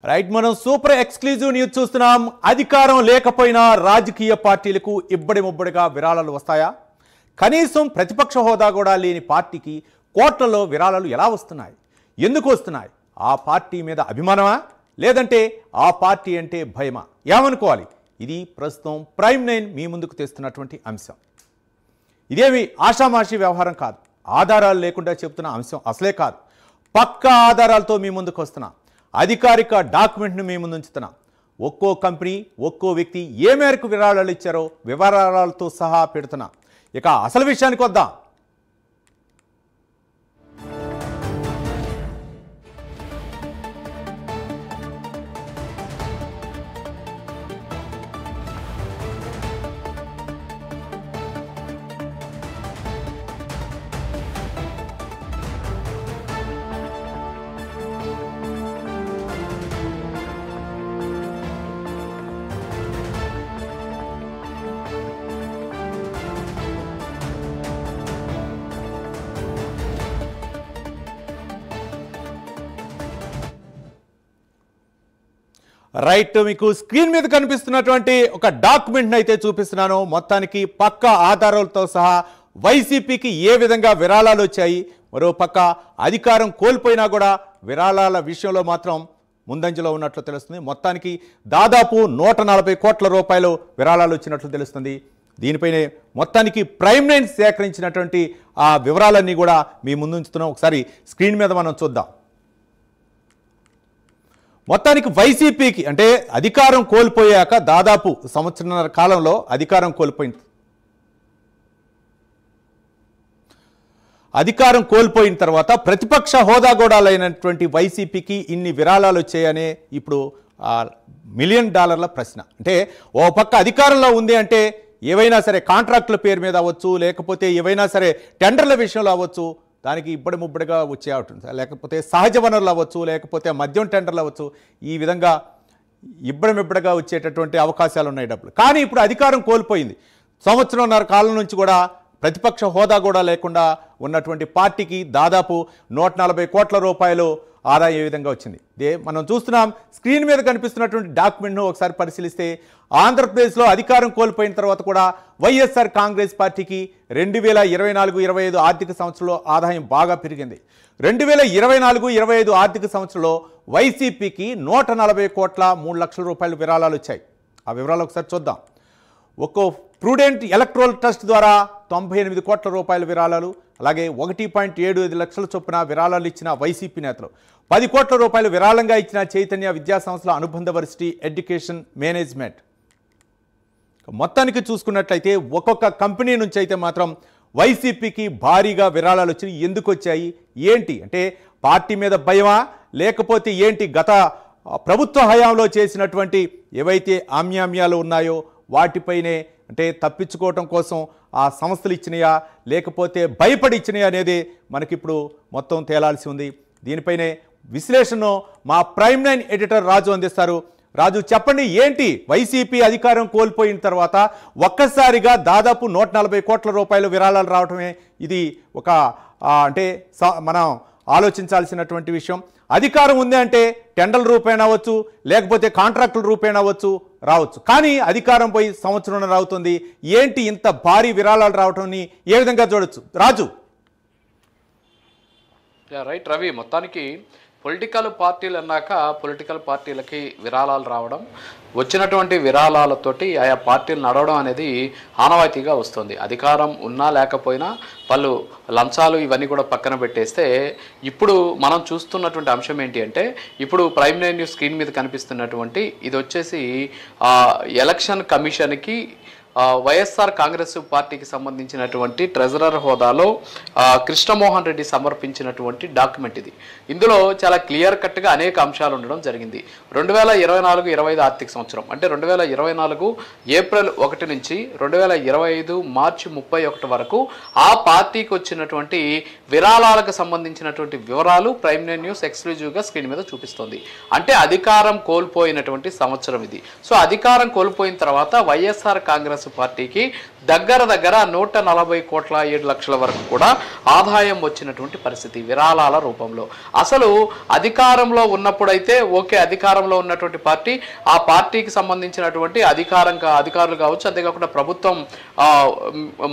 Right మనం super exclusive news చూస్తున్నాం. అధికారం లేకపోయినా రాజకీయ పార్టీలకు ఇబ్బడి ముబ్బడిగా విరాళాలు వస్తాయా? కనీసం ప్రతిపక్ష హోదా కూడా లేని పార్టీకి కోట్లలో విరాళాలు ఎలా వస్తున్నాయి? ఎందుకు వస్తున్నాయి? ఆ పార్టీ మీద అభిమానమా లేదంటే ఆ పార్టీ అంటే భయమా? ఏమనుకోవాలి? ఇది ప్రస్తుతం ప్రైమ్ 9 మీ ముందుకు తెస్తున్నటువంటి అంశం. ఇదేమి ఆషామాషి వ్యవహారం కాదు. ఆధారాలు లేకుండా చెప్తున్న అంశం అసలే కాదు. పక్కా ఆధారాలతో మీ ముందుకు వస్తున్నా. అధికారిక డాక్యుమెంట్ను మీ ముందు ఉంచుతున్నా. ఒక్కో కంపెనీ ఒక్కో వ్యక్తి ఏ మేరకు విరాళాలు ఇచ్చారో వివరాలతో సహా పెడుతున్నా. ఇక అసలు విషయానికి వద్దాం. రైట్, మీకు స్క్రీన్ మీద కనిపిస్తున్నటువంటి ఒక డాక్యుమెంట్ని అయితే చూపిస్తున్నాను. మొత్తానికి పక్క ఆధారాలతో సహా వైసీపీకి ఏ విధంగా విరాళాలు వచ్చాయి, మరో పక్క అధికారం కోల్పోయినా కూడా విరాళాల విషయంలో మాత్రం ముందంజలో ఉన్నట్లు తెలుస్తుంది. మొత్తానికి దాదాపు 140 కోట్ల రూపాయలు విరాళాలు వచ్చినట్లు తెలుస్తుంది. దీనిపైనే మొత్తానికి ప్రైమ్ 9 సేకరించినటువంటి ఆ వివరాలన్నీ కూడా మీ ముందుంచుతున్నాం. ఒకసారి స్క్రీన్ మీద మనం చూద్దాం. మొత్తానికి వైసీపీకి అంటే అధికారం కోల్పోయాక దాదాపు సంవత్సరాల కాలంలో అధికారం కోల్పోయిన తర్వాత ప్రతిపక్ష హోదా కూడా లేనటువంటి వైసీపీకి ఇన్ని విరాళాలు వచ్చాయనే ఇప్పుడు $1 మిలియన్ ప్రశ్న. అంటే ఓ పక్క అధికారంలో ఉంది అంటే ఏవైనా సరే కాంట్రాక్టుల పేరు మీద అవ్వచ్చు, లేకపోతే ఏవైనా సరే టెండర్ల విషయంలో అవ్వచ్చు, దానికి ఇబ్బడి ముబ్బడిగా వచ్చే ఉంటుంది. లేకపోతే సహజ వనరులు అవ్వచ్చు, లేకపోతే మద్యం టెండర్లు అవ్వచ్చు, ఈ విధంగా ఇబ్బడిమిబ్బడిగా వచ్చేటటువంటి అవకాశాలు ఉన్నాయి డబ్బులు. కానీ ఇప్పుడు అధికారం కోల్పోయింది. సంవత్సరంన్నర కాలం నుంచి కూడా ప్రతిపక్ష హోదా కూడా లేకుండా ఉన్నటువంటి పార్టీకి దాదాపు 140 కోట్ల రూపాయలు ఆదాయం ఏ విధంగా వచ్చింది మనం చూస్తున్నాం. స్క్రీన్ మీద కనిపిస్తున్నటువంటి డాక్యుమెంట్ను ఒకసారి పరిశీలిస్తే ఆంధ్రప్రదేశ్లో అధికారం కోల్పోయిన తర్వాత కూడా వైఎస్ఆర్ కాంగ్రెస్ పార్టీకి 2024-25 ఆర్థిక సంవత్సరంలో ఆదాయం బాగా పెరిగింది. 2024-25 ఆర్థిక సంవత్సరంలో వైసీపీకి 140 కోట్ల 3 లక్షల రూపాయలు విరాళాలు వచ్చాయి. ఆ వివరాలు ఒకసారి చూద్దాం. ఒక్కో ప్రూడెంట్ ఎలక్ట్రల్ ట్రస్ట్ ద్వారా 98 కోట్ల రూపాయల విరాళాలు, అలాగే 1.75 లక్షల చొప్పున విరాళాలు ఇచ్చిన వైసీపీ నేతలు, 10 కోట్ల రూపాయలు విరాళంగా ఇచ్చిన చైతన్య విద్యా సంస్థల అనుబంధ వర్సిటీ ఎడ్యుకేషన్ మేనేజ్మెంట్. మొత్తానికి చూసుకున్నట్లయితే ఒక్కొక్క కంపెనీ నుంచి అయితే మాత్రం వైసీపీకి భారీగా విరాళాలు వచ్చి ఎందుకు వచ్చాయి ఏంటి అంటే పార్టీ మీద భయమా లేకపోతే ఏంటి గత ప్రభుత్వ హయాంలో చేసినటువంటి ఏవైతే ఆమ్యామ్యాలు ఉన్నాయో వాటిపైనే అంటే తప్పించుకోవటం కోసం ఆ సంస్థలు ఇచ్చినాయా లేకపోతే భయపడి ఇచ్చినాయా అనేది మనకిప్పుడు మొత్తం తేలాల్సి ఉంది. దీనిపైనే విశ్లేషణను మా ప్రైమ్ 9 ఎడిటర్ రాజు అందిస్తారు. రాజు, చెప్పండి, ఏంటి వైసీపీ అధికారం కోల్పోయిన తర్వాత ఒక్కసారిగా దాదాపు 140 కోట్ల రూపాయలు విరాళాలు రావటమే ఇది ఒక అంటే మనం ఆలోచించాల్సినటువంటి విషయం. అధికారం ఉంది అంటే టెండర్ల రూపేణ అవ్వచ్చు, లేకపోతే కాంట్రాక్టుల రూపేణ అవ్వచ్చు రావచ్చు. కానీ అధికారం పోయి సంవత్సరం అవుతుంది. ఏంటి ఇంత భారీ విరాళాలు రావటం ఏ విధంగా చూడొచ్చు రాజు? రైట్ రవి, మొత్తానికి పొలిటికల్ పార్టీలు అన్నాక పొలిటికల్ పార్టీలకి విరాళాలు రావడం, వచ్చినటువంటి విరాళాలతోటి ఆయా పార్టీలు నడవడం అనేది ఆనవాయితీగా వస్తుంది. అధికారం ఉన్నా లేకపోయినా వాళ్ళు లంచాలు ఇవన్నీ కూడా పక్కన పెట్టేస్తే ఇప్పుడు మనం చూస్తున్నటువంటి అంశం ఏంటి అంటే ఇప్పుడు ప్రైమ్ 9 న్యూస్ స్క్రీన్ మీద కనిపిస్తున్నటువంటి ఇది వచ్చేసి ఎలక్షన్ కమిషన్కి వైఎస్ఆర్ కాంగ్రెస్ పార్టీకి సంబంధించినటువంటి ట్రెజరర్ హోదాలో కృష్ణమోహన్ రెడ్డి సమర్పించినటువంటి డాక్యుమెంట్ ఇది. ఇందులో చాలా క్లియర్ కట్గా అనేక అంశాలు ఉండడం జరిగింది. 2024-25 ఆర్థిక సంవత్సరం అంటే 2024 ఏప్రిల్ 1 నుంచి 2025 మార్చి 31 వరకు ఆ పార్టీకి వచ్చినటువంటి విరాళాలకు సంబంధించినటువంటి వివరాలు ప్రైమ్ 9 న్యూస్ ఎక్స్క్లూజివ్గా స్క్రీన్ మీద చూపిస్తోంది. అంటే అధికారం కోల్పోయినటువంటి సంవత్సరం ఇది. సో అధికారం కోల్పోయిన తర్వాత వైఎస్ఆర్ కాంగ్రెస్ పార్టీకి దగ్గర 140,07,00,000 వరకు కూడా ఆదాయం వచ్చినటువంటి పరిస్థితి విరాళాల రూపంలో. అసలు అధికారంలో ఉన్నప్పుడైతే ఓకే, అధికారంలో ఉన్నటువంటి పార్టీ, ఆ పార్టీకి సంబంధించినటువంటి అధికారులు కావచ్చు, అంతేకాకుండా ప్రభుత్వం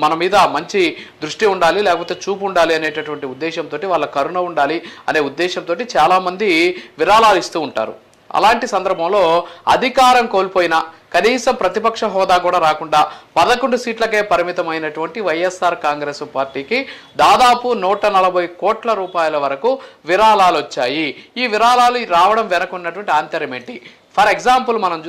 మన మీద మంచి దృష్టి ఉండాలి, లేకపోతే చూపు ఉండాలి అనేటటువంటి ఉద్దేశంతో, వాళ్ళ కరుణ ఉండాలి అనే ఉద్దేశంతో చాలామంది విరాళాలు ఇస్తూ ఉంటారు. అలాంటి సందర్భంలో అధికారం కోల్పోయినా కనీసం ప్రతిపక్ష హోదా కూడా రాకుండా 11 సీట్లకే పరిమితమైనటువంటి వైఎస్ఆర్ కాంగ్రెస్ పార్టీకి దాదాపు 140 కోట్ల రూపాయల వరకు విరాళాలు వచ్చాయి. ఈ విరాళాలు రావడం వెనకున్నటువంటి ఆంతర్యం ఏంటి? ఫర్ ఎగ్జాంపుల్ మనం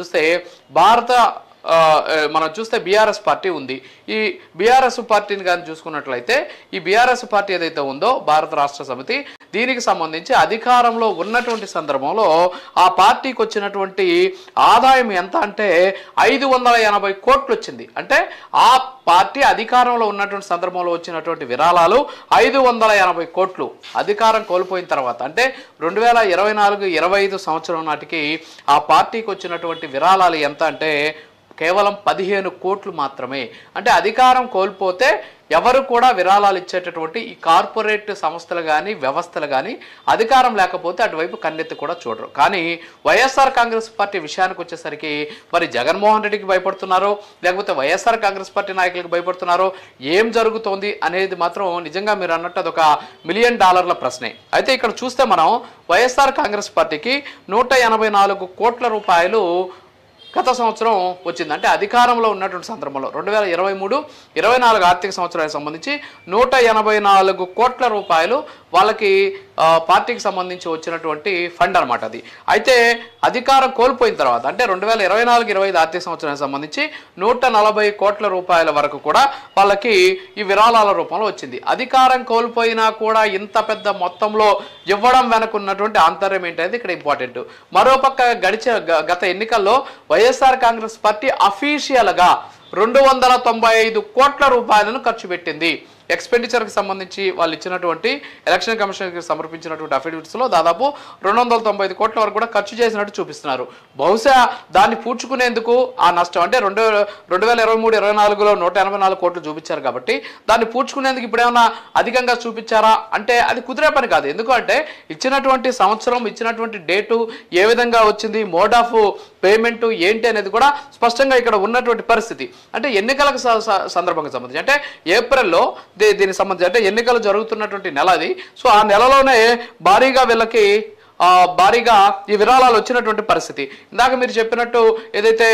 చూస్తే బీఆర్ఎస్ పార్టీ ఉంది. ఈ బీఆర్ఎస్ పార్టీని కానీ చూసుకున్నట్లయితే, ఈ బీఆర్ఎస్ పార్టీ ఏదైతే ఉందో భారత రాష్ట్ర సమితి, దీనికి సంబంధించి అధికారంలో ఉన్నటువంటి సందర్భంలో ఆ పార్టీకి వచ్చినటువంటి ఆదాయం ఎంత అంటే 580 కోట్లు వచ్చింది. అంటే ఆ పార్టీ అధికారంలో ఉన్నటువంటి సందర్భంలో వచ్చినటువంటి విరాళాలు 580 కోట్లు. అధికారం కోల్పోయిన తర్వాత అంటే 2024-25 సంవత్సరం నాటికి ఆ పార్టీకి వచ్చినటువంటి విరాళాలు ఎంత అంటే కేవలం 15 కోట్లు మాత్రమే. అంటే అధికారం కోల్పోతే ఎవరు కూడా విరాళాలు ఇచ్చేటటువంటి ఈ కార్పొరేట్ సంస్థలు కానీ వ్యవస్థలు కానీ అధికారం లేకపోతే అటువైపు కన్నెత్తి కూడా చూడరు. కానీ వైఎస్ఆర్ కాంగ్రెస్ పార్టీ విషయానికి వచ్చేసరికి మరి జగన్మోహన్ రెడ్డికి భయపడుతున్నారో, లేకపోతే వైఎస్ఆర్ కాంగ్రెస్ పార్టీ నాయకులకు భయపడుతున్నారో, ఏం జరుగుతోంది అనేది మాత్రం నిజంగా మీరు అన్నట్టు అదొక $1 మిలియన్ ప్రశ్నే. అయితే ఇక్కడ చూస్తే మనం వైఎస్ఆర్ కాంగ్రెస్ పార్టీకి 184 కోట్ల రూపాయలు గత సంవత్సరం వచ్చింది. అంటే అధికారంలో ఉన్నటువంటి సందర్భంలో 2023-24 ఆర్థిక సంవత్సరానికి సంబంధించి 184 కోట్ల రూపాయలు వాళ్ళకి పార్టీకి సంబంధించి వచ్చినటువంటి ఫండ్ అనమాట అది. అయితే అధికారం కోల్పోయిన తర్వాత అంటే 2024-25 ఆర్థిక సంవత్సరానికి సంబంధించి 140 కోట్ల రూపాయల వరకు కూడా వాళ్ళకి ఈ విరాళాల రూపంలో వచ్చింది. అధికారం కోల్పోయినా కూడా ఇంత పెద్ద మొత్తంలో ఇవ్వడం వెనకున్నటువంటి ఆంతర్యం ఏంటనేది ఇక్కడ ఇంపార్టెంట్. మరోపక్క గత ఎన్నికల్లో వైఎస్ఆర్ కాంగ్రెస్ పార్టీ అఫీషియల్గా 295 కోట్ల రూపాయలను ఖర్చు పెట్టింది. ఎక్స్పెండిచర్కి సంబంధించి వాళ్ళు ఇచ్చినటువంటి ఎలక్షన్ కమిషన్కి సమర్పించినటువంటి అఫిడవిట్స్లో దాదాపు 295 కోట్ల వరకు కూడా ఖర్చు చేసినట్టు చూపిస్తున్నారు. బహుశా దాన్ని పూడ్చుకునేందుకు ఆ నష్టం అంటే 2023-24లో 184 కోట్లు చూపించారు కాబట్టి దాన్ని పూడ్చుకునేందుకు ఇప్పుడేమన్నా అధికంగా చూపించారా అంటే అది కుదిరే పని కాదు. ఎందుకంటే ఇచ్చినటువంటి సంవత్సరం, ఇచ్చినటువంటి డేటు ఏ విధంగా వచ్చింది, మోడ్ ఆఫ్ పేమెంట్ ఏంటి అనేది కూడా స్పష్టంగా ఇక్కడ ఉన్నటువంటి పరిస్థితి. అంటే ఎన్నికలకు సందర్భంగా సంబంధించి అంటే ఏప్రిల్లో దీనికి సంబంధించి అంటే ఎన్నికలు జరుగుతున్నటువంటి నెల అది. సో ఆ నెలలోనే భారీగా ఈ విరాళాలు వచ్చినటువంటి పరిస్థితి. ఇందాక మీరు చెప్పినట్టు ఏదైతే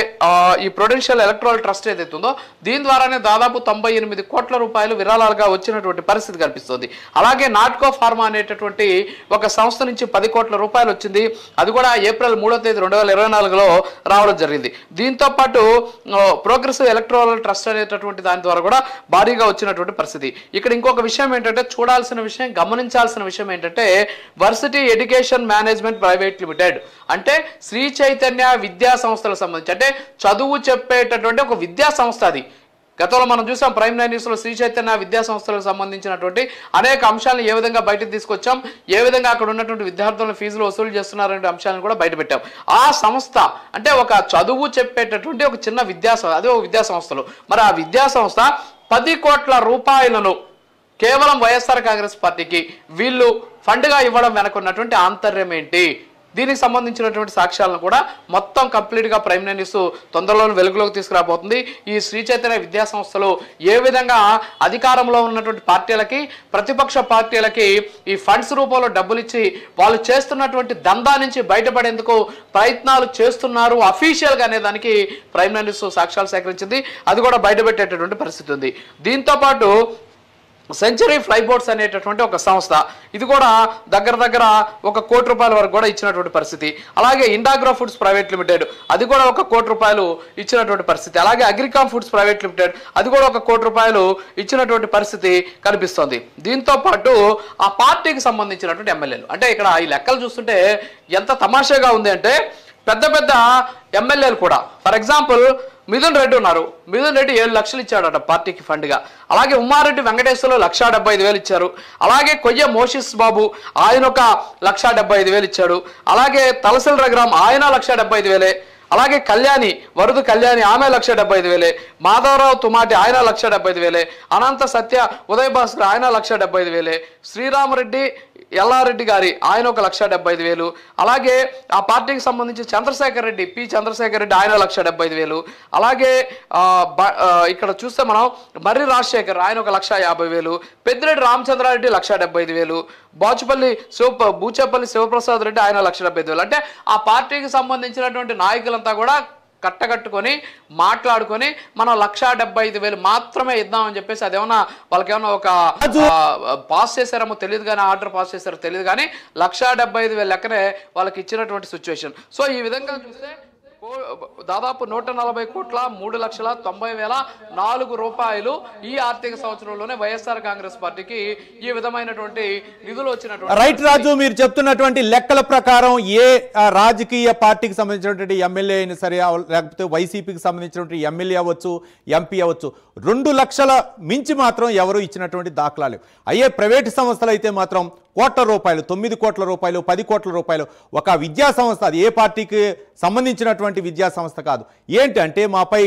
ఈ ప్రొడెన్షియల్ ఎలక్ట్రల్ ట్రస్ట్ ఏదైతే ఉందో దీని ద్వారానే దాదాపు 98 కోట్ల రూపాయలు విరాళాలుగా వచ్చినటువంటి పరిస్థితి కనిపిస్తుంది. అలాగే నాట్కో ఫార్మా అనేటటువంటి ఒక సంస్థ నుంచి 10 కోట్ల రూపాయలు వచ్చింది. అది కూడా ఏప్రిల్ 3వ తేదీ 2024లో రావడం జరిగింది. దీంతో పాటు ప్రోగ్రెసివ్ ఎలక్ట్రల్ ట్రస్ట్ అనేటటువంటి దాని ద్వారా కూడా భారీగా వచ్చినటువంటి పరిస్థితి. ఇక్కడ ఇంకొక విషయం ఏంటంటే చూడాల్సిన విషయం, గమనించాల్సిన విషయం ఏంటంటే varsity education management private limited అంటే శ్రీ చైతన్య విద్యా సంస్థలకు సంబంధించి అంటే చదువు చెప్పేటటువంటి ఒక విద్యా సంస్థ అది. గతంలో మనం చూసాం ప్రైమ్ 9 న్యూస్లో శ్రీ చైతన్య విద్యా సంస్థలకు సంబంధించినటువంటి అనేక అంశాలను ఏ విధంగా బయటకు తీసుకొచ్చాం, ఏ విధంగా అక్కడ ఉన్నటువంటి విద్యార్థులను ఫీజులు వసూలు చేస్తున్నారనే అంశాలను కూడా బయటపెట్టాం. ఆ సంస్థ అంటే ఒక చదువు చెప్పేటటువంటి ఒక చిన్న విద్యా సంస్థ, అదే ఒక విద్యా సంస్థలు. మరి ఆ విద్యా సంస్థ 10 కోట్ల రూపాయలను కేవలం వైఎస్ఆర్ కాంగ్రెస్ పార్టీకి వీళ్ళు ఫండ్గా ఇవ్వడం వెనకున్నటువంటి ఆంతర్యం ఏంటి, దీనికి సంబంధించినటువంటి సాక్ష్యాలను కూడా మొత్తం కంప్లీట్గా ప్రైమ్ 9 న్యూస్ తొందరలోనే వెలుగులోకి తీసుకురాబోతుంది. ఈ శ్రీ చైతన్య విద్యా సంస్థలు ఏ విధంగా అధికారంలో ఉన్నటువంటి పార్టీలకి, ప్రతిపక్ష పార్టీలకి ఈ ఫండ్స్ రూపంలో డబ్బులు ఇచ్చి వాళ్ళు చేస్తున్నటువంటి దందా నుంచి బయటపడేందుకు ప్రయత్నాలు చేస్తున్నారు అఫీషియల్గా అనే దానికి ప్రైమ్ 9 న్యూస్ సాక్ష్యాలు సేకరించింది. అది కూడా బయటపెట్టేటటువంటి పరిస్థితి ఉంది. దీంతో పాటు సెంచరీ ఫ్లైబోట్స్ అనేటటువంటి ఒక సంస్థ, ఇది కూడా దగ్గర $1 కోటి వరకు కూడా ఇచ్చినటువంటి పరిస్థితి. అలాగే ఇండాగ్రో ఫుడ్స్ ప్రైవేట్ లిమిటెడ్ అది కూడా $1 కోటి ఇచ్చినటువంటి పరిస్థితి. అలాగే అగ్రికామ్ ఫుడ్స్ ప్రైవేట్ లిమిటెడ్ అది కూడా $1 కోటి ఇచ్చినటువంటి పరిస్థితి కనిపిస్తోంది. దీంతో పాటు ఆ పార్టీకి సంబంధించినటువంటి ఎమ్మెల్యేలు అంటే ఇక్కడ ఈ లెక్కలు చూస్తుంటే ఎంత తమాషాగా ఉంది అంటే పెద్ద ఎమ్మెల్యేలు కూడా, ఫర్ ఎగ్జాంపుల్ మిథున్ రెడ్డి ఉన్నారు. మిథున్ రెడ్డి 7 లక్షలు ఇచ్చాడట పార్టీకి ఫండ్గా. అలాగే ఉమ్మారెడ్డి వెంకటేశ్వర్లు 1,75,000 ఇచ్చారు. అలాగే కొయ్య మోషిస్ బాబు ఆయన 1,75,000 ఇచ్చాడు. అలాగే తలసిల్ రఘురామ్ ఆయన 1,75,000. అలాగే కళ్యాణి వరుదు కళ్యాణి ఆమె 1,75,000, మాధవరావు తుమాటి ఆయన 1,75,000, అనంత సత్య ఉదయ్ భాస్కర్ ఆయన 1,75,000, శ్రీరామరెడ్డి ఎల్లారెడ్డి గారి ఆయన 1,75,000, అలాగే ఆ పార్టీకి సంబంధించి చంద్రశేఖర్ రెడ్డి చంద్రశేఖర్ రెడ్డి ఆయన 1,75,000, అలాగే ఇక్కడ చూస్తే మనం మర్రి రాజశేఖర్ ఆయన 1,50,000, పెద్దిరెడ్డి రామచంద్రారెడ్డి 1,75,000, బూచేపల్లి శివప్రసాద్ రెడ్డి ఆయన 1,75,000. అంటే ఆ పార్టీకి సంబంధించినటువంటి నాయకులంతా కూడా కట్టగట్టుకొని మాట్లాడుకొని మనం 1,75,000 మాత్రమే ఇద్దామని చెప్పేసి అదేమన్నా వాళ్ళకేమన్నా ఒక పాస్ చేశారేమో తెలియదు కానీ ఆర్డర్ పాస్ చేశారో తెలియదు కానీ 1,75,000 లెక్కనే వాళ్ళకి ఇచ్చినటువంటి సిచ్యువేషన్. సో ఈ విధంగా చూస్తే దాదాపు 140 కోట్ల 3,90,004 రూపాయలు ఈ ఆర్థిక సంవత్సరంలోనే వైఎస్ఆర్ కాంగ్రెస్ పార్టీకి ఈ విధమైనటువంటి నిధులు వచ్చినటువంటి. రైట్ రాజు, మీరు చెప్తున్నటువంటి లెక్కల ప్రకారం ఏ రాజకీయ పార్టీకి సంబంధించినటువంటి ఎమ్మెల్యే అయినా సరే లేకపోతే వైసీపీకి సంబంధించినటువంటి ఎమ్మెల్యే అవ్వచ్చు, ఎంపీ అవ్వచ్చు, 2 లక్షల మించి మాత్రం ఎవరు ఇచ్చినటువంటి దాఖలాలు. అయ్యే ప్రైవేటు సంస్థలు అయితే మాత్రం కోట్ల రూపాయలు, 9 కోట్ల రూపాయలు, 10 కోట్ల రూపాయలు. ఒక విద్యా సంస్థ, అది ఏ పార్టీకి సంబంధించినటువంటి విద్యా సంస్థ కాదు. ఏంటంటే మాపై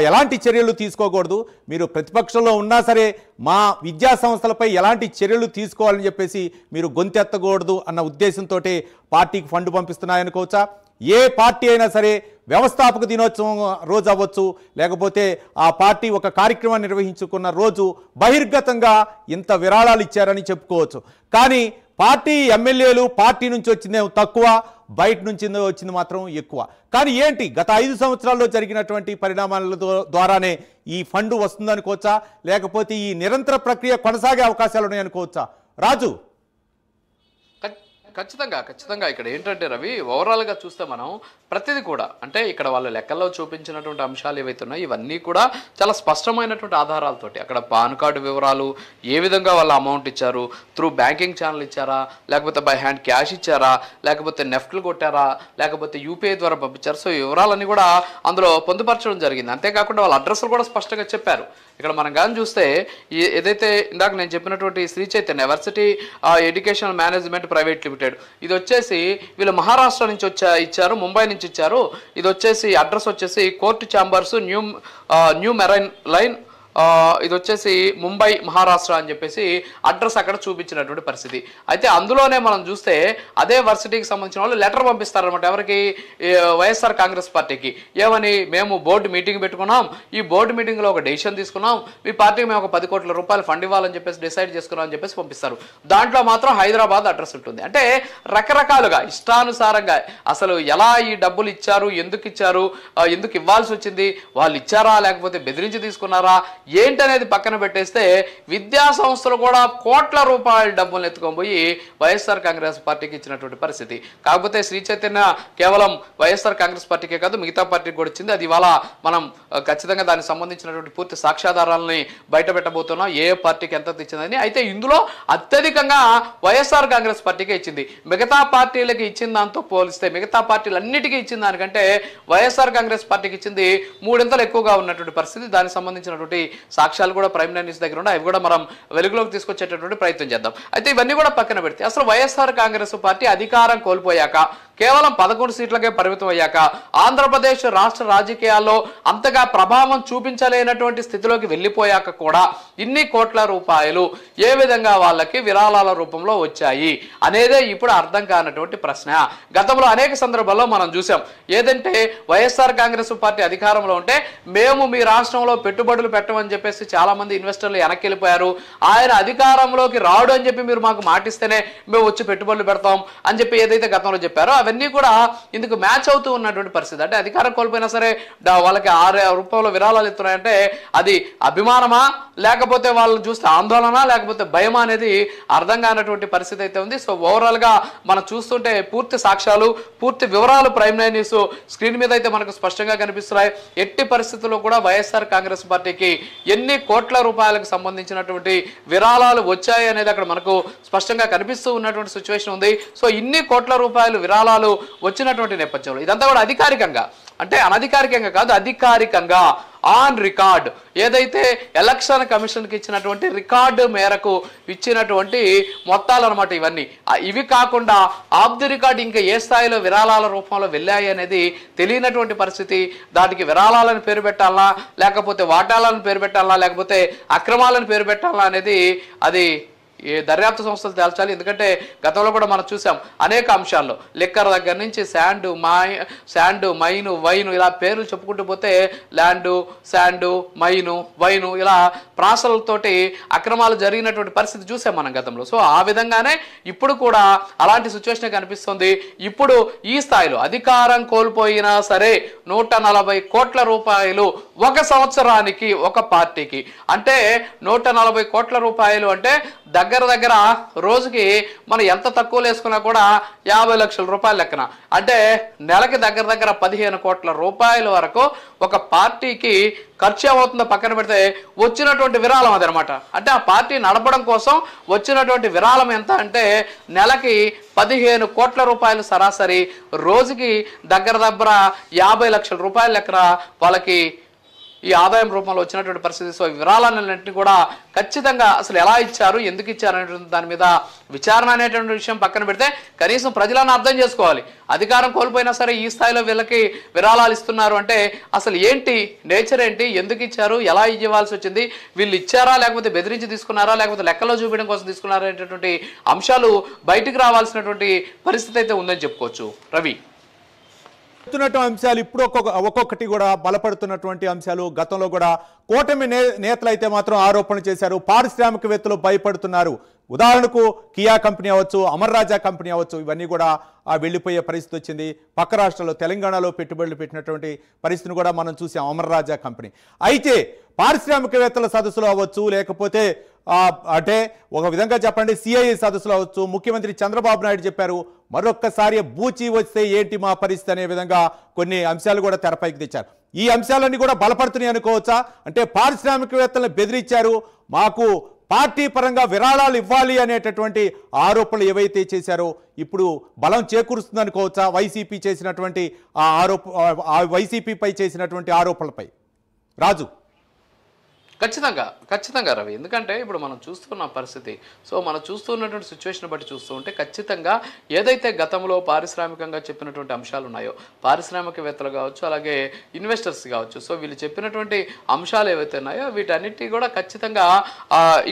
ఎలాంటి చర్యలు తీసుకోకూడదు, మీరు ప్రతిపక్షంలో ఉన్నా సరే మా విద్యా సంస్థలపై ఎలాంటి చర్యలు తీసుకోవాలని చెప్పేసి మీరు గొంతెత్తకూడదు అన్న ఉద్దేశంతో పార్టీకి ఫండ్ పంపిస్తున్నాయనుకోవచ్చా? ఏ పార్టీ అయినా సరే వ్యవస్థాపక దినోత్సవం రోజు అవ్వచ్చు, లేకపోతే ఆ పార్టీ ఒక కార్యక్రమాన్ని నిర్వహించుకున్న రోజు బహిర్గతంగా ఇంత విరాళాలు ఇచ్చారని చెప్పుకోవచ్చు. కానీ పార్టీ ఎమ్మెల్యేలు పార్టీ నుంచి వచ్చిందే తక్కువ, బయట నుంచి వచ్చింది మాత్రం ఎక్కువ. కానీ ఏంటి, గత 5 సంవత్సరాల్లో జరిగినటువంటి పరిణామాల ద్వారానే ఈ ఫండ్ వస్తుందనుకోవచ్చా, లేకపోతే ఈ నిరంతర ప్రక్రియ కొనసాగే అవకాశాలు ఉన్నాయనుకోవచ్చా? రాజు, ఖచ్చితంగా ఇక్కడ ఏంటంటే రవి, ఓవరాల్గా చూస్తే మనం ప్రతిదీ కూడా అంటే ఇక్కడ వాళ్ళ లెక్కల్లో చూపించినటువంటి అంశాలు ఏవైతే ఉన్నాయో ఇవన్నీ కూడా చాలా స్పష్టమైనటువంటి ఆధారాలతోటి అక్కడ పాన్ కార్డు వివరాలు, ఏ విధంగా వాళ్ళ అమౌంట్ ఇచ్చారు, త్రూ బ్యాంకింగ్ ఛానల్ ఇచ్చారా, లేకపోతే బై హ్యాండ్ క్యాష్ ఇచ్చారా, లేకపోతే నెఫ్ట్లు కొట్టారా, లేకపోతే యూపీఐ ద్వారా పంపించారు. సో ఈ వివరాలన్నీ కూడా అందులో పొందుపరచడం జరిగింది. అంతేకాకుండా వాళ్ళ అడ్రస్లు కూడా స్పష్టంగా చెప్పారు. ఇక్కడ మనం కానీ చూస్తే ఏదైతే ఇందాక నేను చెప్పినటువంటి Sri Chaitanya varsity educational management private limited, ఇది వచ్చేసి వీళ్ళు మహారాష్ట్ర నుంచి ఇచ్చారు, ముంబై నుంచి ఇచ్చారు. ఇది వచ్చేసి అడ్రస్ వచ్చేసి court chambers, new marine line, ఇది వచ్చేసి ముంబై మహారాష్ట్ర అని చెప్పేసి అడ్రస్ అక్కడ చూపించినటువంటి పరిస్థితి. అయితే అందులోనే మనం చూస్తే అదే వర్సిటీకి సంబంధించిన వాళ్ళు లెటర్ పంపిస్తారనమాట. ఎవరికి? వైఎస్ఆర్ కాంగ్రెస్ పార్టీకి. ఏమని? మేము బోర్డు మీటింగ్ పెట్టుకున్నాం, ఈ బోర్డు మీటింగ్లో ఒక డెసిషన్ తీసుకున్నాం, మీ పార్టీకి మేము ఒక 10 కోట్ల రూపాయలు ఫండ్ ఇవ్వాలని చెప్పేసి డిసైడ్ చేసుకున్నాం అని చెప్పేసి పంపిస్తారు. దాంట్లో మాత్రం హైదరాబాద్ అడ్రస్ ఉంటుంది. అంటే రకరకాలుగా ఇష్టానుసారంగా అసలు ఎలా ఈ డబ్బులు ఇచ్చారు, ఎందుకు ఇచ్చారు, ఎందుకు ఇవ్వాల్సి వచ్చింది, వాళ్ళు ఇచ్చారా లేకపోతే బెదిరించి తీసుకున్నారా ఏంటనేది పక్కన పెట్టేస్తే విద్యా సంస్థలు కూడా కోట్ల రూపాయల డబ్బులు ఎత్తుకొని వైఎస్ఆర్ కాంగ్రెస్ పార్టీకి ఇచ్చినటువంటి పరిస్థితి. కాకపోతే శ్రీ చైతన్య కేవలం వైఎస్ఆర్ కాంగ్రెస్ పార్టీకే కాదు మిగతా పార్టీకి కూడా ఇచ్చింది. అది ఇవాళ మనం ఖచ్చితంగా దానికి సంబంధించినటువంటి పూర్తి సాక్ష్యాధారాలని బయట పెట్టబోతున్నాం, ఏ పార్టీకి ఎంత ఇచ్చిందని. అయితే ఇందులో అత్యధికంగా వైఎస్ఆర్ కాంగ్రెస్ పార్టీకే ఇచ్చింది. మిగతా పార్టీలకి ఇచ్చిన దాంతో పోలిస్తే మిగతా పార్టీలన్నిటికీ ఇచ్చిన దానికంటే వైఎస్ఆర్ కాంగ్రెస్ పార్టీకి ఇచ్చింది 3 ఇంతలు ఎక్కువగా ఉన్నటువంటి పరిస్థితి. దానికి సంబంధించినటువంటి సాక్ష్యాలు కూడా ప్రైమ్ లైన్ న్యూస్ దగ్గర ఉన్నాయి, అవి కూడా మనం వెలుగులోకి తీసుకొచ్చేటటువంటి ప్రయత్నం చేద్దాం. అయితే ఇవన్నీ కూడా పక్కన పెడితే అసలు వైఎస్ఆర్ కాంగ్రెస్ పార్టీ అధికారం కోల్పోయాక కేవలం 11 సీట్లకే పరిమితం అయ్యాక ఆంధ్రప్రదేశ్ రాష్ట్ర రాజకీయాల్లో అంతగా ప్రభావం చూపించలేనటువంటి స్థితిలోకి వెళ్ళిపోయాక కూడా ఇన్ని కోట్ల రూపాయలు ఏ విధంగా వాళ్ళకి విరాళాల రూపంలో వచ్చాయి అనేదే ఇప్పుడు అర్థం కానటువంటి ప్రశ్న. గతంలో అనేక సందర్భాల్లో మనం చూసాం. ఏదంటే వైఎస్ఆర్ కాంగ్రెస్ పార్టీ అధికారంలో ఉంటే మేము మీ రాష్ట్రంలో పెట్టుబడులు పెట్టమని చెప్పేసి చాలా మంది ఇన్వెస్టర్లు వెనక్కి వెళ్ళిపోయారు. ఆయన అధికారంలోకి రాడు అని చెప్పి మీరు మాకు మాటిస్తేనే మేము వచ్చి పెట్టుబడులు పెడతాం అని చెప్పి ఏదైతే గతంలో చెప్పారో అవన్నీ కూడా ఇందుకు మ్యాచ్ అవుతూ ఉన్నటువంటి పరిస్థితి. అంటే అధికారం కోల్పోయినా సరే వాళ్ళకి 6 రూపాయల విరాళాలు ఇస్తున్నాయంటే అది అభిమానమా లేకపోతే వాళ్ళని చూస్తే ఆందోళన లేకపోతే భయమా అనేది అర్థం కానటువంటి పరిస్థితి అయితే ఉంది. సో ఓవరాల్ గా మనం చూస్తుంటే పూర్తి సాక్ష్యాలు పూర్తి వివరాలు ప్రైమ్ లైన్ న్యూస్ స్క్రీన్ మీద అయితే మనకు స్పష్టంగా కనిపిస్తున్నాయి. ఎట్టి పరిస్థితుల్లో కూడా వైఎస్ఆర్ కాంగ్రెస్ పార్టీకి ఎన్ని కోట్ల రూపాయలకు సంబంధించినటువంటి విరాళాలు వచ్చాయి అనేది అక్కడ మనకు స్పష్టంగా కనిపిస్తూ ఉన్నటువంటి సిచ్యువేషన్ ఉంది. సో ఇన్ని కోట్ల రూపాయలు విరాళాలు వచ్చినటువంటి నేపథ్యంలో ఇదంతా కూడా అధికారికంగా అంటే అనధికారికంగా కాదు అధికారికంగా ఆన్ రికార్డ్ ఏదైతే ఎలక్షన్ కమిషన్కి ఇచ్చినటువంటి రికార్డు మేరకు ఇచ్చినటువంటి మొత్తాలు అనమాట ఇవన్నీ. ఇవి కాకుండా ఆఫ్ ది రికార్డ్ ఇంకా ఏ స్థాయిలో విరాళాల రూపంలో వెళ్ళాయి అనేది తెలియనటువంటి పరిస్థితి. దానికి విరాళాలను పేరు పెట్టాలా, లేకపోతే వాటాలను పేరు పెట్టాలా, లేకపోతే అక్రమాలను పేరు పెట్టాలా అనేది అది ఏ దర్యాప్తు సంస్థలు తేల్చాలి. ఎందుకంటే గతంలో కూడా మనం చూసాం అనేక అంశాల్లో, లిక్కర్ దగ్గర నుంచి శాండు మైను వైను ఇలా పేర్లు చెప్పుకుంటూ పోతే ల్యాండు శాండు మైను వైను ఇలా ప్రాసలతోటి అక్రమాలు జరిగినటువంటి పరిస్థితి చూసాం మనం గతంలో. సో ఆ విధంగానే ఇప్పుడు కూడా అలాంటి సిచ్యువేషన్ కనిపిస్తుంది. ఇప్పుడు ఈ స్థాయిలో అధికారం కోల్పోయినా సరే 140 కోట్ల రూపాయలు ఒక సంవత్సరానికి ఒక పార్టీకి, అంటే 140 కోట్ల రూపాయలు అంటే దగ్గర రోజుకి మనం ఎంత తక్కువ వేసుకున్నా కూడా 50 లక్షల రూపాయలు లెక్కన, అంటే నెలకి దగ్గర 15 కోట్ల రూపాయల వరకు ఒక పార్టీకి ఖర్చు ఏమవుతుందో పక్కన పెడితే వచ్చినటువంటి విరాళం అదనమాట. అంటే ఆ పార్టీ నడపడం కోసం వచ్చినటువంటి విరాళం ఎంత అంటే నెలకి 15 కోట్ల రూపాయలు సరాసరి, రోజుకి దగ్గర 50 లక్షల రూపాయల లెక్కన వాళ్ళకి ఈ ఆదాయం రూపంలో వచ్చినటువంటి పరిస్థితి. సో విరాళాలన్నింటినీ కూడా ఖచ్చితంగా అసలు ఎలా ఇచ్చారు, ఎందుకు ఇచ్చారు అనేటువంటి దాని మీద విచారణ అనేటువంటి విషయం పక్కన పెడితే కనీసం ప్రజలను అర్థం చేసుకోవాలి. అధికారం కోల్పోయినా సరే ఈ స్థాయిలో వీళ్ళకి విరాళాలు ఇస్తున్నారు అంటే అసలు ఏంటి, నేచర్ ఏంటి, ఎందుకు ఇచ్చారు, ఎలా ఇవ్వాల్సి వచ్చింది, వీళ్ళు ఇచ్చారా లేకపోతే బెదిరించి తీసుకున్నారా లేకపోతే లెక్కలో చూపించడం కోసం తీసుకున్నారా అనేటటువంటి అంశాలు బయటికి రావాల్సినటువంటి పరిస్థితి అయితే ఉందని చెప్పుకోవచ్చు. రవి, అంశాలు ఇప్పుడు ఒక్కొక్కటి కూడా బలపడుతున్నటువంటి అంశాలు. గతంలో కూడా కూటమి నేతలు అయితే మాత్రం ఆరోపణలు చేశారు, పారిశ్రామికవేత్తలు భయపడుతున్నారు. ఉదాహరణకు కియా కంపెనీ అవ్వచ్చు, అమర్ రాజా కంపెనీ అవ్వచ్చు, ఇవన్నీ కూడా వెళ్ళిపోయే పరిస్థితి వచ్చింది. పక్క రాష్ట్రాల్లో తెలంగాణలో పెట్టుబడులు పెట్టినటువంటి పరిస్థితిని కూడా మనం చూసాం అమర్ రాజా కంపెనీ. అయితే పారిశ్రామికవేత్తల సదస్సులో అవ్వచ్చు, లేకపోతే అంటే ఒక విధంగా చెప్పండి సిఐఏ సదస్సులో అవ్వచ్చు, ముఖ్యమంత్రి చంద్రబాబు నాయుడు చెప్పారు మరొక్కసారి బూచి వస్తే ఏంటి మా పరిస్థితి అనే విధంగా కొన్ని అంశాలు కూడా తెరపైకి తెచ్చారు. ఈ అంశాలన్నీ కూడా బలపడుతున్నాయి అనుకోవచ్చా? అంటే పారిశ్రామికవేత్తలను బెదిరించారు, మాకు పార్టీ పరంగా విరాళాలు ఇవ్వాలి అనేటటువంటి ఆరోపణలు ఏవైతే చేశారో ఇప్పుడు బలం చేకూరుస్తుంది అనుకోవచ్చా వైసీపీ చేసినటువంటి వైసీపీపై చేసినటువంటి ఆరోపణలపై? రాజు, ఖచ్చితంగా రవి, ఎందుకంటే ఇప్పుడు మనం చూస్తున్న పరిస్థితి, సో మనం చూస్తున్నటువంటి సిచ్యువేషన్ బట్టి చూస్తూ ఉంటే ఖచ్చితంగా ఏదైతే గతంలో పారిశ్రామికంగా చెప్పినటువంటి అంశాలు ఉన్నాయో, పారిశ్రామికవేత్తలు కావచ్చు అలాగే ఇన్వెస్టర్స్ కావచ్చు, సో వీళ్ళు చెప్పినటువంటి అంశాలు ఏవైతే ఉన్నాయో వీటన్నిటి కూడా ఖచ్చితంగా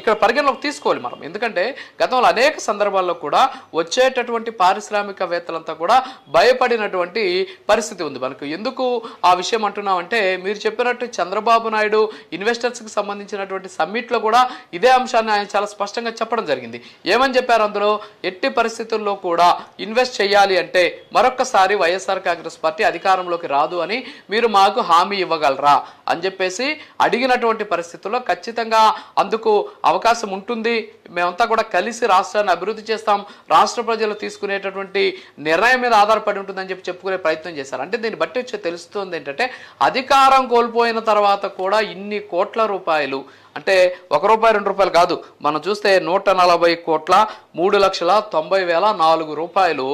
ఇక్కడ పరిగణలోకి తీసుకోవాలి మనం. ఎందుకంటే గతంలో అనేక సందర్భాల్లో కూడా వచ్చేటటువంటి పారిశ్రామికవేత్తలంతా కూడా భయపడినటువంటి పరిస్థితి ఉంది మనకు. ఎందుకు ఆ విషయం అంటున్నామంటే మీరు చెప్పినట్టు చంద్రబాబు నాయుడు ఇన్వెస్టర్స్కి సంబంధించినటువంటి సమ్మిట్లో కూడా ఇదే అంశాన్ని ఆయన చాలా స్పష్టంగా చెప్పడం జరిగింది. ఏమని చెప్పారు అందులో, ఎట్టి పరిస్థితుల్లో కూడా ఇన్వెస్ట్ చేయాలి అంటే మరొక్కసారి వైఎస్ఆర్ కాంగ్రెస్ పార్టీ అధికారంలోకి రాదు అని మీరు మాకు హామీ ఇవ్వగలరా అని చెప్పేసి అడిగినటువంటి పరిస్థితుల్లో ఖచ్చితంగా అందుకు అవకాశం ఉంటుంది, మేమంతా కూడా కలిసి రాష్ట్రాన్ని అభివృద్ధి చేస్తాం, రాష్ట్ర ప్రజలు తీసుకునేటటువంటి నిర్ణయం మీద ఆధారపడి ఉంటుందని చెప్పుకునే ప్రయత్నం చేశారు. అంటే దీన్ని బట్టి వచ్చి తెలుస్తుంది ఏంటంటే అధికారం కోల్పోయిన తర్వాత కూడా ఇన్ని కోట్ల రూపాయలు, అంటే ₹1 ₹2 కాదు, మనం చూస్తే 140 కోట్ల 3,90,004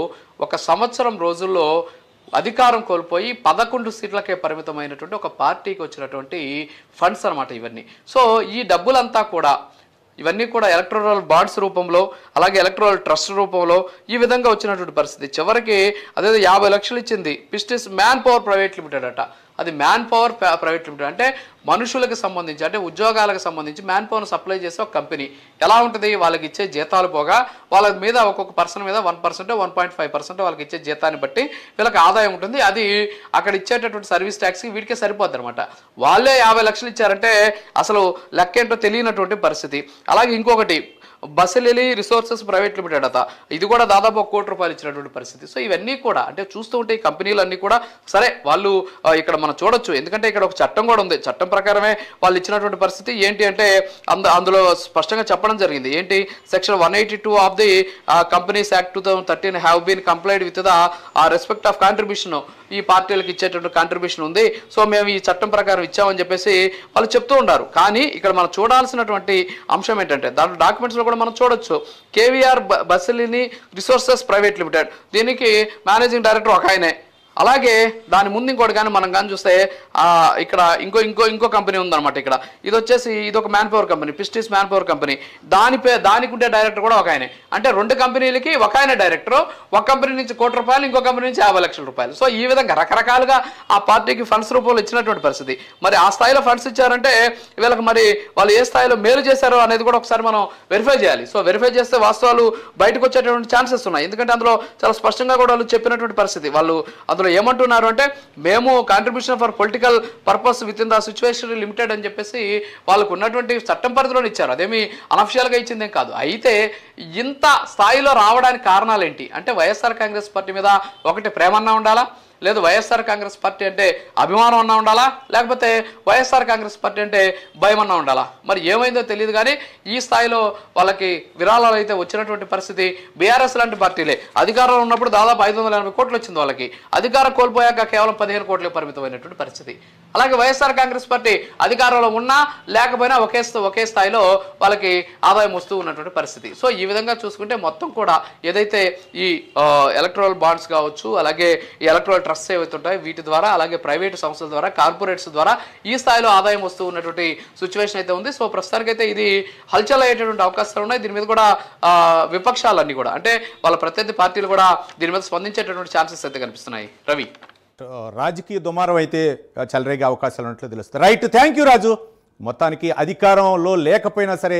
ఒక సంవత్సరం రోజుల్లో అధికారం కోల్పోయి 11 సీట్లకే పరిమితమైనటువంటి ఒక పార్టీకి వచ్చినటువంటి ఫండ్స్ అనమాట ఇవన్నీ. సో ఈ డబ్బులంతా కూడా ఇవన్నీ కూడా ఎలక్టోరల్ బాండ్స్ రూపంలో అలాగే ఎలక్టోరల్ ట్రస్ట్ రూపంలో ఈ విధంగా వచ్చినటువంటి పరిస్థితి. చివరికి అదే 50 లక్షలు ఇచ్చింది పిస్టిస్ మ్యాన్ పవర్ ప్రైవేట్ లిమిటెడ్ అట. అది మ్యాన్ పవర్ ప్రైవేట్ లిమిటెడ్ అంటే మనుషులకు సంబంధించి, అంటే ఉద్యోగాలకు సంబంధించి మ్యాన్ పవర్ను సప్లై చేసే ఒక కంపెనీ. ఎలా ఉంటుంది, వాళ్ళకి ఇచ్చే జీతాలు పోగా వాళ్ళ మీద ఒక్కొక్క పర్సన్ మీద 1% 1.5% వాళ్ళకి ఇచ్చే జీతాన్ని బట్టి వీళ్ళకి ఆదాయం ఉంటుంది. అది అక్కడ ఇచ్చేటటువంటి సర్వీస్ ట్యాక్స్కి వీటికే సరిపోద్ది అనమాట. వాళ్ళే 50 లక్షలు ఇచ్చారంటే అసలు లెక్కేంటో తెలియనటువంటి పరిస్థితి. అలాగే ఇంకొకటి బసిలిలి రిసోర్సెస్ ప్రైవేట్ లిమిటెడ్ అట, ఇది కూడా దాదాపు ₹1 కోటి ఇచ్చినటువంటి పరిస్థితి. సో ఇవన్నీ కూడా అంటే చూస్తూ ఉంటే ఈ కంపెనీలన్నీ కూడా సరే వాళ్ళు ఇక్కడ మనం చూడొచ్చు, ఎందుకంటే ఇక్కడ ఒక చట్టం కూడా ఉంది, చట్టం ప్రకారమే వాళ్ళు ఇచ్చినటువంటి పరిస్థితి. ఏంటి అంటే అందులో స్పష్టంగా చెప్పడం జరిగింది, ఏంటి section 182 of the companies act 2013 have been complied with the respect of contribution, ఈ పార్టీలకు ఇచ్చేటటువంటి కాంట్రిబ్యూషన్ ఉంది, సో మేము ఈ చట్టం ప్రకారం ఇచ్చామని చెప్పేసి వాళ్ళు చెప్తూ ఉన్నారు. కానీ ఇక్కడ మనం చూడాల్సినటువంటి అంశం ఏంటంటే దాంట్లో డాక్యుమెంట్స్లో కూడా మనం చూడొచ్చు, కేవీఆర్ బసిలిని రిసోర్సెస్ ప్రైవేట్ లిమిటెడ్, దీనికి మేనేజింగ్ డైరెక్టర్ ఒక ఆయనే, అలాగే దాని ముందు ఇంకోటి కానీ మనం కానీ చూస్తే ఇక్కడ ఇంకో కంపెనీ ఉందన్నమాట. ఇక్కడ ఇది వచ్చేసి ఇది ఒక manpower company, Pistis manpower company. దానికి ఉండే డైరెక్టర్ కూడా ఒక ఆయనే. అంటే 2 కంపెనీలకి ఒక ఆయన డైరెక్టర్, ఒక కంపెనీ నుంచి ₹1,00,00,000, ఇంకో కంపెనీ నుంచి ₹50 లక్షలు. సో ఈ విధంగా రకరకాలుగా ఆ పార్టీకి ఫండ్స్ రూపంలో ఇచ్చినటువంటి పరిస్థితి. మరి ఆ స్థాయిలో ఫండ్స్ ఇచ్చారంటే వీళ్ళకి మరి వాళ్ళు ఏ స్థాయిలో మేలు చేశారో అనేది కూడా ఒకసారి మనం వెరిఫై చేయాలి. సో వెరిఫై చేస్తే వాస్తవాలు బయటకు వచ్చేటువంటి ఛాన్సెస్ ఉన్నాయి. ఎందుకంటే అందులో చాలా స్పష్టంగా కూడా వాళ్ళు చెప్పినటువంటి పరిస్థితి. వాళ్ళు అందులో ఏమంటున్నారు అంటే, మేము contribution for political purpose with in the situation limited అని చెప్పేసి వాళ్ళకు ఉన్నటువంటి చట్టం పరిధిలో ఇచ్చారు. అదేమి అనఫిషియల్గా ఇచ్చిందేం కాదు. అయితే ఇంత స్థాయిలో రావడానికి కారణాలు ఏంటి అంటే, వైఎస్ఆర్ కాంగ్రెస్ పార్టీ మీద ఒకటి ప్రేమన్నా ఉండాలా, లేదు వైఎస్ఆర్ కాంగ్రెస్ పార్టీ అంటే అభిమానం అన్నా ఉండాలా, లేకపోతే వైఎస్ఆర్ కాంగ్రెస్ పార్టీ అంటే భయం అన్నా ఉండాలా. మరి ఏమైందో తెలియదు కానీ ఈ స్థాయిలో వాళ్ళకి విరాళాలు అయితే వచ్చినటువంటి పరిస్థితి. బీఆర్ఎస్ లాంటి పార్టీలే అధికారంలో ఉన్నప్పుడు దాదాపు 580 కోట్లు వచ్చింది వాళ్ళకి, అధికారం కోల్పోయాక కేవలం 15 కోట్లకు పరిమితమైనటువంటి పరిస్థితి. అలాగే వైఎస్ఆర్ కాంగ్రెస్ పార్టీ అధికారంలో ఉన్నా లేకపోయినా ఒకే స్థాయిలో వాళ్ళకి ఆదాయం వస్తూ ఉన్నటువంటి పరిస్థితి. సో ఈ విధంగా చూసుకుంటే మొత్తం కూడా ఏదైతే ఈ ఎలక్ట్రల్ బాండ్స్ కావచ్చు, అలాగే ఈ ఎలక్ట్రల్ ట్రస్ట్ ఏవైతే ఉంటాయో వీటి ద్వారా, అలాగే ప్రైవేటు సంస్థల ద్వారా, కార్పొరేట్స్ ద్వారా ఈ స్థాయిలో ఆదాయం వస్తూ ఉన్నటువంటి సిచ్యువేషన్ అయితే ఉంది. సో ప్రస్తుతానికైతే ఇది హల్చల్ అయ్యేటటువంటి అవకాశాలు ఉన్నాయి. దీని మీద కూడా విపక్షాలన్నీ కూడా అంటే వాళ్ళ ప్రత్యర్థి పార్టీలు కూడా దీని మీద స్పందించేటటువంటి ఛాన్సెస్ అయితే కనిపిస్తున్నాయి. రవి, రాజకీయ దుమారం అయితే చెలరేగే అవకాశాలు ఉన్నట్లు తెలుస్తుంది. రైట్, థ్యాంక్ యూ రాజు. మొత్తానికి అధికారంలో లేకపోయినా సరే